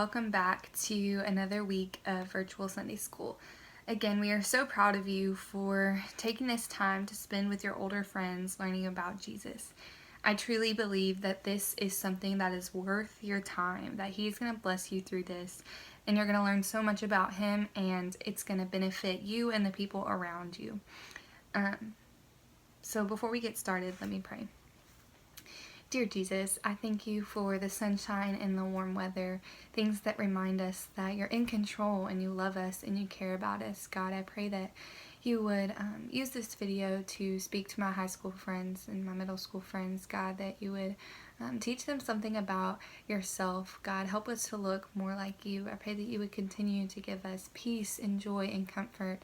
welcome back to another week of virtual Sunday school. Again, we are so proud of you for taking this time to spend with your older friends learning about Jesus. I truly believe that this is something that is worth your time, that He's going to bless you through this, and you're going to learn so much about Him, and it's going to benefit you and the people around you. So before we get started, let me pray. Dear Jesus, I thank you for the sunshine and the warm weather, things that remind us that you're in control and you love us and you care about us. God, I pray that you would use this video to speak to my high school friends and my middle school friends. God, that you would teach them something about yourself. God, help us to look more like you. I pray that you would continue to give us peace and joy and comfort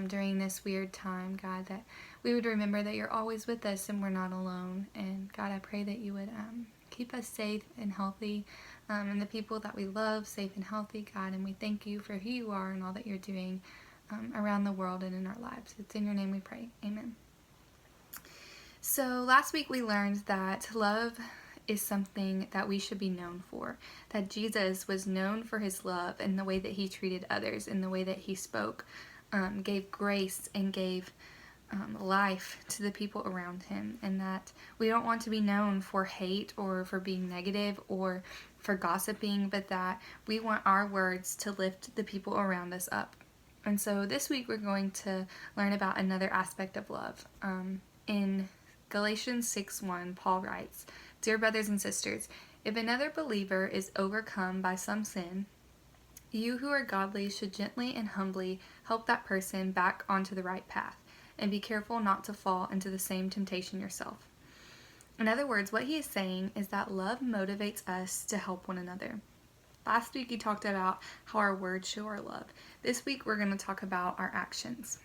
during this weird time, God, that we would remember that you're always with us and we're not alone. And God, I pray that you would keep us safe and healthy, and the people that we love safe and healthy, God. And we thank you for who you are and all that you're doing around the world and in our lives. It's in your name we pray. Amen. So last week we learned that love is something that we should be known for, that Jesus was known for his love and the way that he treated others and the way that he spoke, gave grace and gave life to the people around him, and that we don't want to be known for hate or for being negative or for gossiping, but that we want our words to lift the people around us up. And so this week we're going to learn about another aspect of love. In Galatians 6:1, Paul writes, "Dear brothers and sisters, if another believer is overcome by some sin, you who are godly should gently and humbly help that person back onto the right path, and be careful not to fall into the same temptation yourself." In other words, what he is saying is that love motivates us to help one another. Last week he talked about how our words show our love. This week we're going to talk about our actions.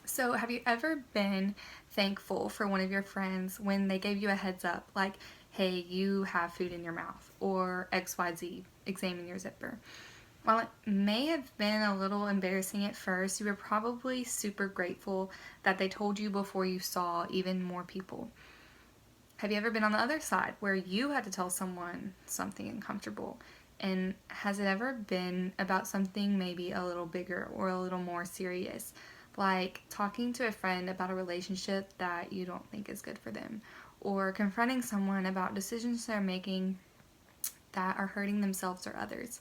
So have you ever been thankful for one of your friends when they gave you a heads up, like, hey, you have food in your mouth, or XYZ, examine your zipper? While it may have been a little embarrassing at first, you were probably super grateful that they told you before you saw even more people. Have you ever been on the other side where you had to tell someone something uncomfortable? And has it ever been about something maybe a little bigger or a little more serious, like talking to a friend about a relationship that you don't think is good for them, or confronting someone about decisions they're making that are hurting themselves or others?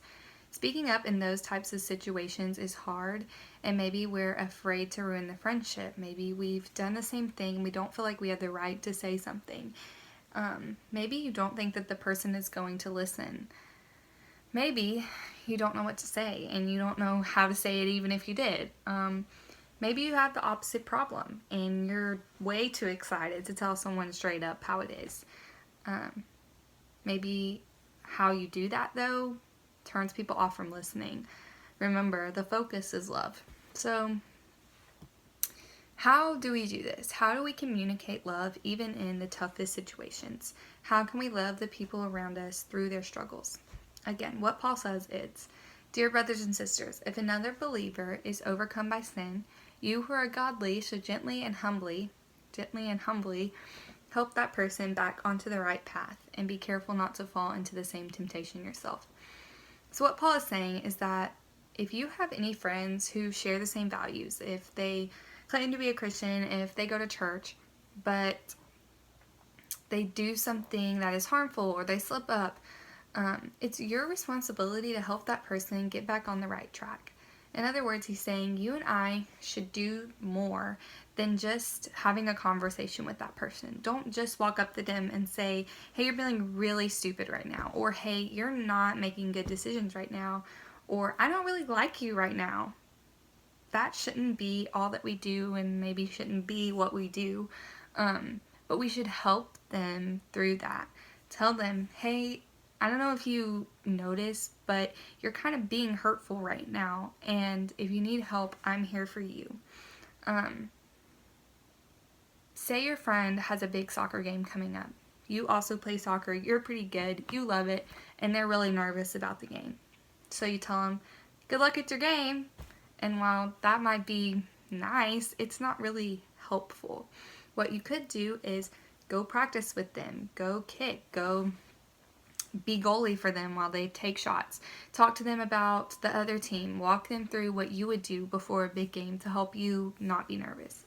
Speaking up in those types of situations is hard, and maybe we're afraid to ruin the friendship. Maybe we've done the same thing and we don't feel like we have the right to say something. Maybe you don't think that the person is going to listen. Maybe you don't know what to say and you don't know how to say it even if you did. Maybe you have the opposite problem and you're way too excited to tell someone straight up how it is. Maybe how you do that, though, turns people off from listening. Remember, the focus is love. So, how do we do this? How do we communicate love even in the toughest situations? How can we love the people around us through their struggles? Again, what Paul says is, "Dear brothers and sisters, if another believer is overcome by sin, you who are godly should gently and humbly help that person back onto the right path, and be careful not to fall into the same temptation yourself." So what Paul is saying is that if you have any friends who share the same values, if they claim to be a Christian, if they go to church, but they do something that is harmful or they slip up, it's your responsibility to help that person get back on the right track. In other words, he's saying you and I should do more than just having a conversation with that person. Don't just walk up to them and say, hey, you're feeling really stupid right now, or hey, you're not making good decisions right now, or I don't really like you right now. That shouldn't be all that we do, and maybe shouldn't be what we do, but we should help them through that. Tell them, hey, I don't know if you notice, but you're kind of being hurtful right now, and if you need help, I'm here for you. Say your friend has a big soccer game coming up. You also play soccer, you're pretty good, you love it, and they're really nervous about the game. So you tell them, good luck at your game. And while that might be nice, it's not really helpful. What you could do is go practice with them, go kick, go Be goalie for them while they take shots. Talk to them about the other team. Walk them through what you would do before a big game to help you not be nervous.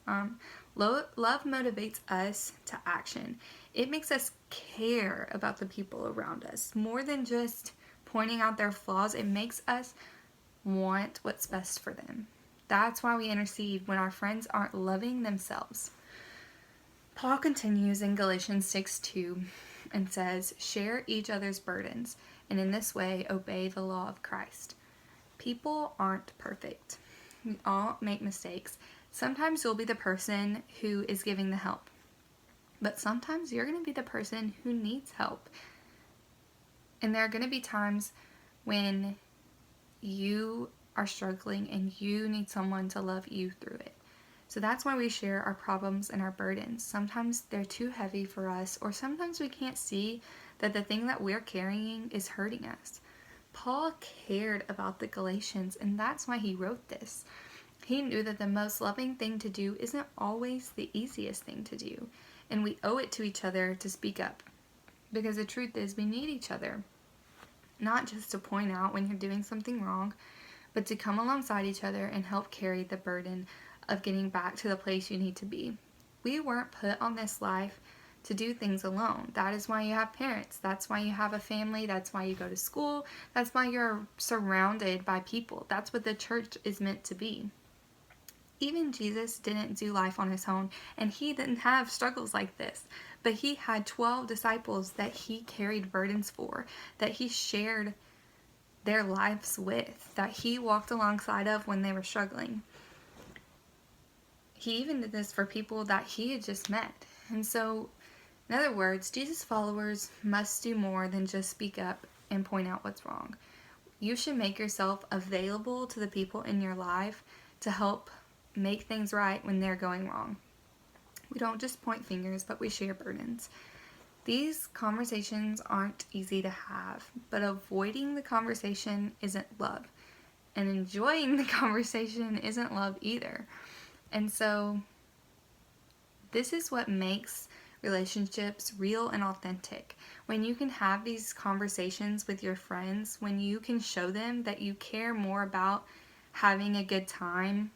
Love motivates us to action. It makes us care about the people around us more than just pointing out their flaws. It makes us want what's best for them. That's why we intercede when our friends aren't loving themselves. Paul continues in Galatians 6:2 and says, "Share each other's burdens, and in this way obey the law of Christ." People aren't perfect. We all make mistakes. Sometimes you'll be the person who is giving the help, but sometimes you're going to be the person who needs help. And there are going to be times when you are struggling and you need someone to love you through it. So that's why we share our problems and our burdens. Sometimes they're too heavy for us, or sometimes we can't see that the thing that we're carrying is hurting us. Paul cared about the Galatians, and that's why he wrote this. He knew that the most loving thing to do isn't always the easiest thing to do, and we owe it to each other to speak up. Because the truth is, we need each other. Not just to point out when you're doing something wrong, but to come alongside each other and help carry the burden of getting back to the place you need to be. We weren't put on this life to do things alone. That is why you have parents. That's why you have a family. That's why you go to school. That's why you're surrounded by people. That's what the church is meant to be. Even Jesus didn't do life on his own, and he didn't have struggles like this. But he had 12 disciples that he carried burdens for, that he shared their lives with, that he walked alongside of when they were struggling. He even did this for people that he had just met. And so, in other words, Jesus' followers must do more than just speak up and point out what's wrong. You should make yourself available to the people in your life to help make things right when they're going wrong. We don't just point fingers, but we share burdens. These conversations aren't easy to have, but avoiding the conversation isn't love. And enjoying the conversation isn't love either. And so, this is what makes relationships real and authentic. When you can have these conversations with your friends, when you can show them that you care more about having a good time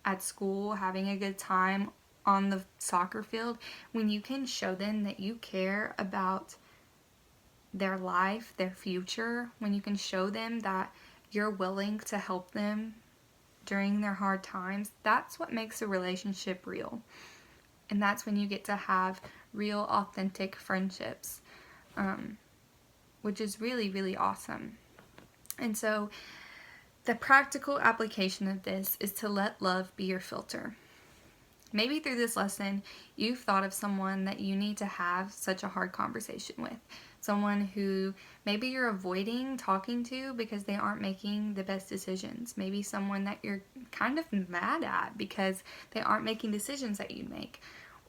at school, having a good time on the soccer field, when you can show them that you care about their life, their future, when you can show them that you're willing to help them during their hard times, that's what makes a relationship real. And that's when you get to have real, authentic friendships, which is really, really awesome. And so the practical application of this is to let love be your filter. Maybe through this lesson, you've thought of someone that you need to have such a hard conversation with. Someone who maybe you're avoiding talking to because they aren't making the best decisions. Maybe someone that you're kind of mad at because they aren't making decisions that you make.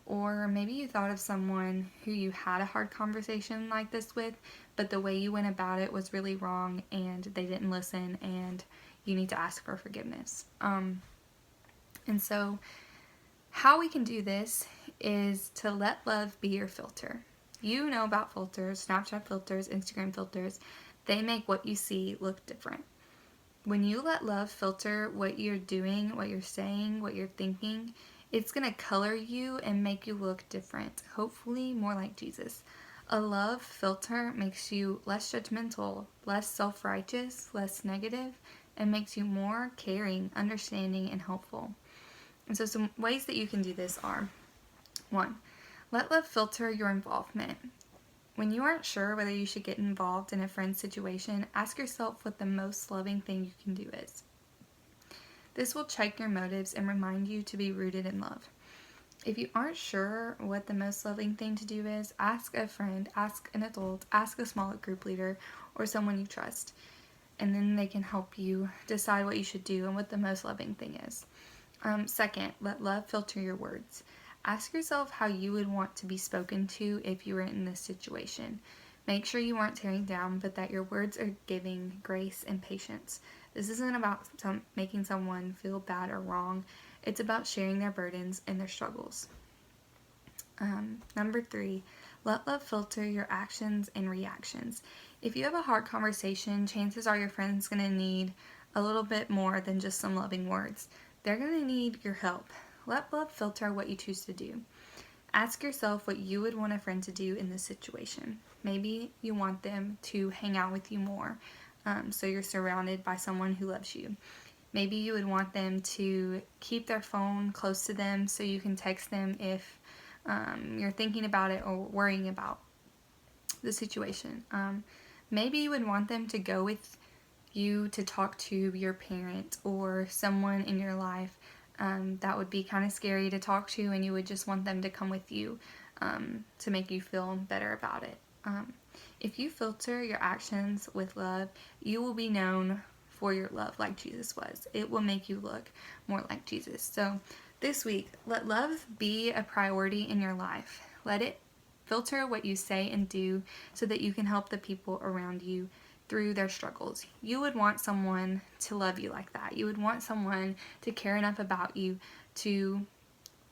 Or maybe you thought of someone who you had a hard conversation like this with, but the way you went about it was really wrong and they didn't listen and you need to ask for forgiveness. And so how we can do this is to let love be your filter. You know about filters, Snapchat filters, Instagram filters. They make what you see look different. When you let love filter what you're doing, what you're saying, what you're thinking, it's going to color you and make you look different, hopefully more like Jesus. A love filter makes you less judgmental, less self-righteous, less negative, and makes you more caring, understanding, and helpful. And so some ways that you can do this are: 1. Let love filter your involvement. When you aren't sure whether you should get involved in a friend's situation, ask yourself what the most loving thing you can do is. This will check your motives and remind you to be rooted in love. If you aren't sure what the most loving thing to do is, ask a friend, ask an adult, ask a small group leader, or someone you trust. And then they can help you decide what you should do and what the most loving thing is. 2, let love filter your words. Ask yourself how you would want to be spoken to if you were in this situation. Make sure you aren't tearing down, but that your words are giving grace and patience. This isn't about making someone feel bad or wrong. It's about sharing their burdens and their struggles. 3, Let love filter your actions and reactions. If you have a hard conversation, chances are your friend's going to need a little bit more than just some loving words. They're going to need your help. Let love filter what you choose to do. Ask yourself what you would want a friend to do in this situation. Maybe you want them to hang out with you more, so you're surrounded by someone who loves you. Maybe you would want them to keep their phone close to them so you can text them if you're thinking about it or worrying about the situation. Maybe you would want them to go with you to talk to your parent or someone in your life that would be kind of scary to talk to, and you would just want them to come with you to make you feel better about it. If you filter your actions with love, you will be known for your love like Jesus was. It will make you look more like Jesus. So this week, let love be a priority in your life. Let it filter what you say and do so that you can help the people around you through their struggles. You would want someone to love you like that. You would want someone to care enough about you to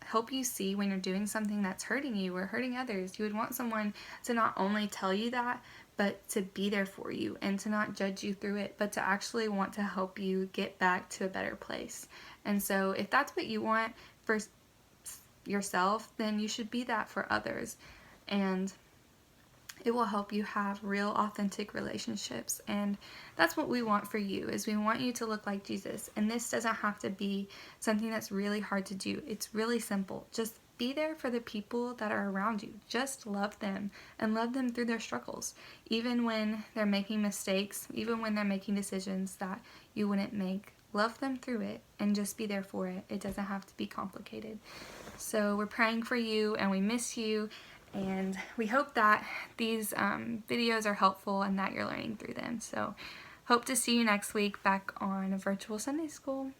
help you see when you're doing something that's hurting you or hurting others. You would want someone to not only tell you that, but to be there for you and to not judge you through it, but to actually want to help you get back to a better place. And so if that's what you want for yourself, then you should be that for others. And it will help you have real, authentic relationships. And that's what we want for you, is we want you to look like Jesus. And this doesn't have to be something that's really hard to do. It's really simple. Just be there for the people that are around you. Just love them and love them through their struggles. Even when they're making mistakes, even when they're making decisions that you wouldn't make, love them through it and just be there for it. It doesn't have to be complicated. So we're praying for you and we miss you. And we hope that these videos are helpful and that you're learning through them. So hope to see you next week back on Virtual Sunday School.